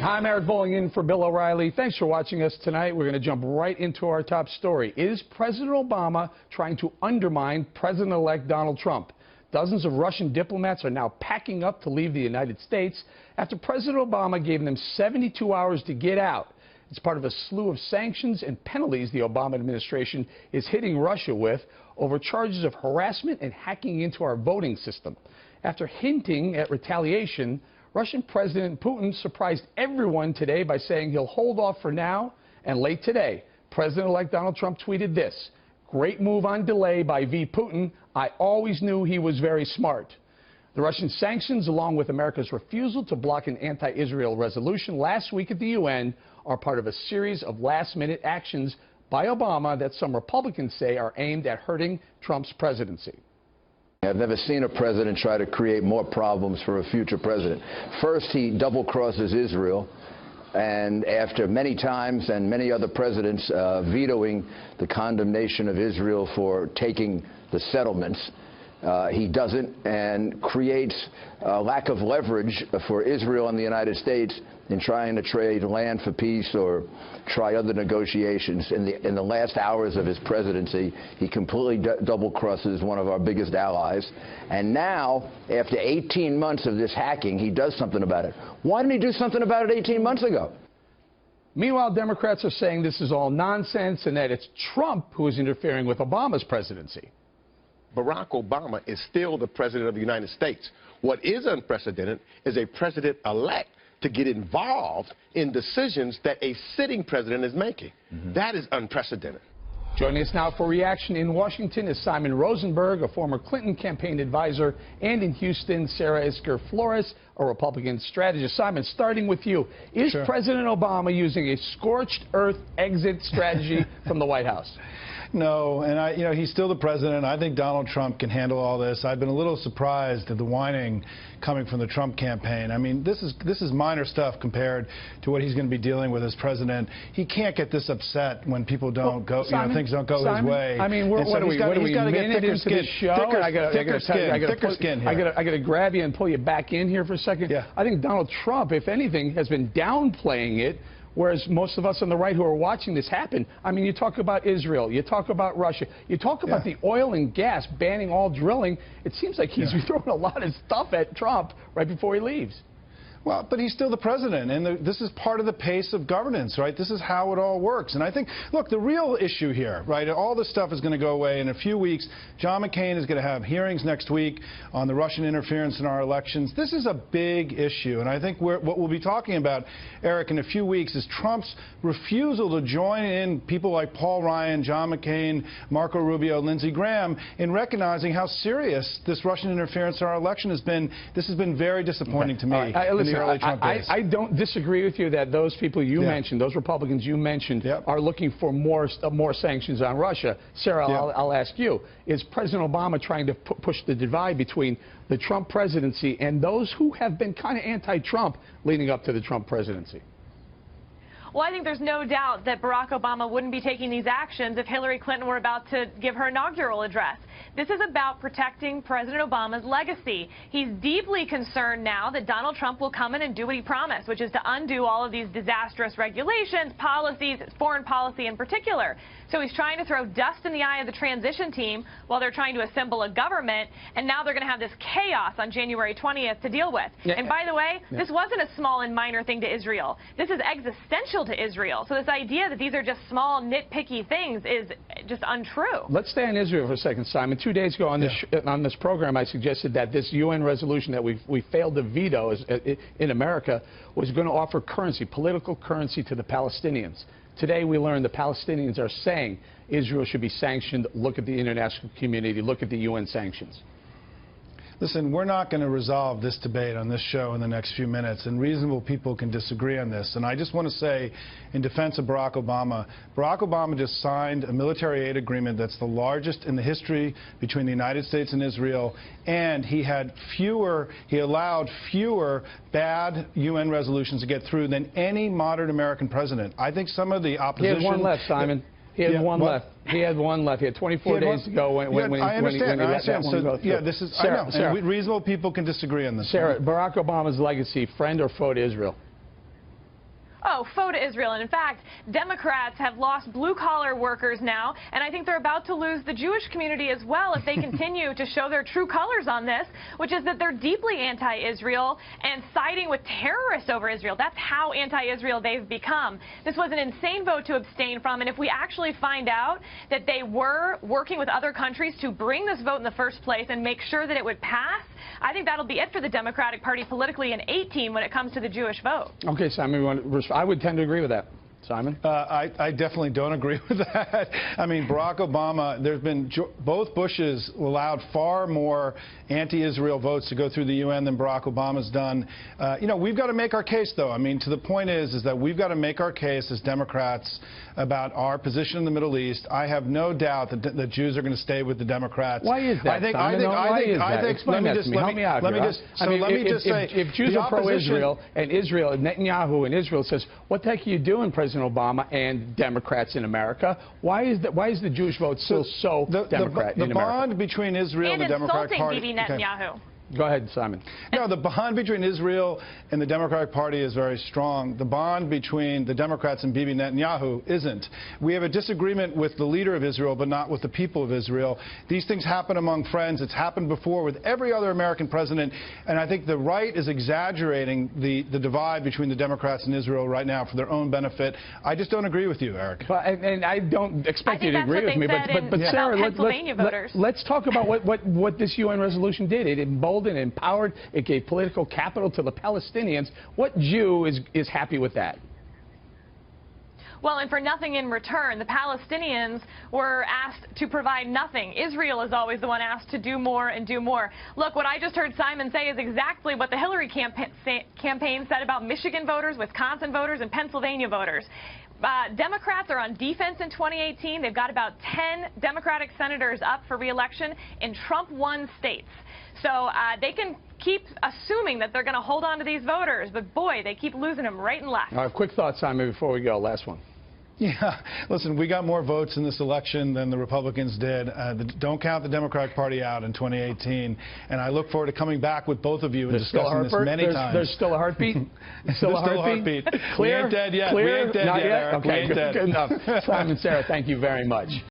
Hi, I'm Eric Bowling in for Bill O'Reilly. Thanks for watching us tonight. We're going to jump right into our top story. Is President Obama trying to undermine President-elect Donald Trump? Dozens of Russian diplomats are now packing up to leave the United States after President Obama gave them 72 hours to get out. It's part of a slew of sanctions and penalties the Obama administration is hitting Russia with over charges of harassment and hacking into our voting system. After hinting at retaliation, Russian President Putin surprised everyone today by saying he'll hold off for now. And late today, President-elect Donald Trump tweeted this: "Great move on delay by V. Putin. I always knew he was very smart." The Russian sanctions, along with America's refusal to block an anti-Israel resolution last week at the UN, are part of a series of last-minute actions by Obama that some Republicans say are aimed at hurting Trump's presidency. I've never seen a president try to create more problems for a future president. First, he double-crosses Israel, and after many times and many other presidents vetoing the condemnation of Israel for taking the settlements, he doesn't, and creates a lack of leverage for Israel and the United States in trying to trade land for peace or try other negotiations. In the last hours of his presidency, he completely double-crosses one of our biggest allies. And now, after 18 months of this hacking, he does something about it. Why didn't he do something about it 18 months ago? Meanwhile, Democrats are saying this is all nonsense and that it's Trump who is interfering with Obama's presidency. Barack Obama is still the president of the United States. What is unprecedented is a president-elect to get involved in decisions that a sitting president is making. That is unprecedented. Joining us now for reaction in Washington is Simon Rosenberg, a former Clinton campaign advisor, and in Houston, Sarah Isgur-Flores, a Republican strategist. Simon, starting with you, is President Obama using a scorched earth exit strategy from the White House? No, and he's still the president. I think Donald Trump can handle all this. I've been a little surprised at the whining coming from the Trump campaign. I mean, this is minor stuff compared to what he's going to be dealing with as president. He can't get this upset when people don't go, Simon, things don't go his way. I mean, what are we minute into the show? Thicker skin here. I got to grab you and pull you back in here for a second. Yeah. I think Donald Trump, if anything, has been downplaying it. Whereas most of us on the right who are watching this happen, I mean, you talk about Israel, you talk about Russia, you talk about the oil and gas banning all drilling. It seems like he's throwing a lot of stuff at Trump right before he leaves. Well, but he's still the president, and this is part of the pace of governance, right? This is how it all works. And I think, look, the real issue here, right, all this stuff is going to go away in a few weeks. John McCain is going to have hearings next week on the Russian interference in our elections. This is a big issue, and I think what we'll be talking about, Eric, in a few weeks is Trump's refusal to join in people like Paul Ryan, John McCain, Marco Rubio, Lindsey Graham in recognizing how serious this Russian interference in our election has been. This has been very disappointing to me. I don't disagree with you that those people you mentioned, those Republicans you mentioned, are looking for more sanctions on Russia. Sarah, I'll ask you, is President Obama trying to push the divide between the Trump presidency and those who have been kind of anti-Trump leading up to the Trump presidency? Well, I think there's no doubt that Barack Obama wouldn't be taking these actions if Hillary Clinton were about to give her inaugural address. This is about protecting President Obama's legacy. He's deeply concerned now that Donald Trump will come in and do what he promised, which is to undo all of these disastrous regulations, policies, foreign policy in particular. So he's trying to throw dust in the eye of the transition team while they're trying to assemble a government, and now they're going to have this chaos on January 20th to deal with. And by the way, this wasn't a small and minor thing to Israel. This is existential to Israel. So this idea that these are just small, nitpicky things is just untrue. Let's stay in Israel for a second, Simon. 2 days ago on this program, I suggested that this UN resolution that we failed to veto in America was going to offer currency, political currency, to the Palestinians. Today we learned the Palestinians are saying Israel should be sanctioned. Look at the international community. Look at the UN sanctions. Listen, we're not going to resolve this debate on this show in the next few minutes, and reasonable people can disagree on this. And I just want to say, in defense of Barack Obama just signed a military aid agreement that's the largest in the history between the United States and Israel, and he allowed fewer bad UN resolutions to get through than any modern American president. I think some of the opposition... He had one left, Simon. He had one left. He had one left. He had 24 days to go when he let that one go through. Yeah, this is, Sarah, and reasonable people can disagree on this. Sarah, Barack Obama's legacy, friend or foe to Israel? Oh, foe to Israel. And in fact, Democrats have lost blue-collar workers now, and I think they're about to lose the Jewish community as well if they continue to show their true colors on this, which is that they're deeply anti-Israel and siding with terrorists over Israel. That's how anti-Israel they've become. This was an insane vote to abstain from, and if we actually find out that they were working with other countries to bring this vote in the first place and make sure that it would pass, I think that'll be it for the Democratic Party politically in 2018 when it comes to the Jewish vote. Okay, Simon, I would tend to agree with that. Simon? I definitely don't agree with that. I mean, Barack Obama, there's been, both Bushes allowed far more anti-Israel votes to go through the UN than Barack Obama's done. You know, we've got to make our case, though. I mean, to the point is that we've got to make our case as Democrats about our position in the Middle East. I have no doubt that the Jews are going to stay with the Democrats. Why is that, Explain that to me. Help me out here. If Jews are pro-Israel and Netanyahu in Israel says, what the heck are you doing, President Obama and Democrats in America? Why is the Jewish vote still so Democrat in America? The bond between Israel and the Democratic Party. Bibi Netanyahu. Go ahead, Simon. No, the bond between Israel and the Democratic Party is very strong. The bond between the Democrats and Bibi Netanyahu isn't. We have a disagreement with the leader of Israel, but not with the people of Israel. These things happen among friends. It's happened before with every other American president, and I think the right is exaggerating the divide between the Democrats and Israel right now for their own benefit. I just don't agree with you, Eric. Well, and I don't expect you to agree with me, but Sarah, let's talk about what this UN resolution did. It emboldened and empowered. It gave political capital to the Palestinians. What Jew is happy with that? Well, and for nothing in return. The Palestinians were asked to provide nothing. Israel is always the one asked to do more and do more. Look, what I just heard Simon say is exactly what the Hillary campaign said about Michigan voters, Wisconsin voters, and Pennsylvania voters. Democrats are on defense in 2018. They've got about 10 Democratic senators up for re-election in Trump-won states. So they can keep assuming that they're going to hold on to these voters, but boy, they keep losing them right and left. All right, quick thoughts, Simon, before we go. Last one. Yeah, listen, we got more votes in this election than the Republicans did. Don't count the Democratic Party out in 2018. And I look forward to coming back with both of you and discussing this many times. There's still a heartbeat? Still a heartbeat. Clear? We ain't dead yet. Clear? We ain't dead Not yet, yet? Eric. Okay, good enough. Simon, Sarah, thank you very much.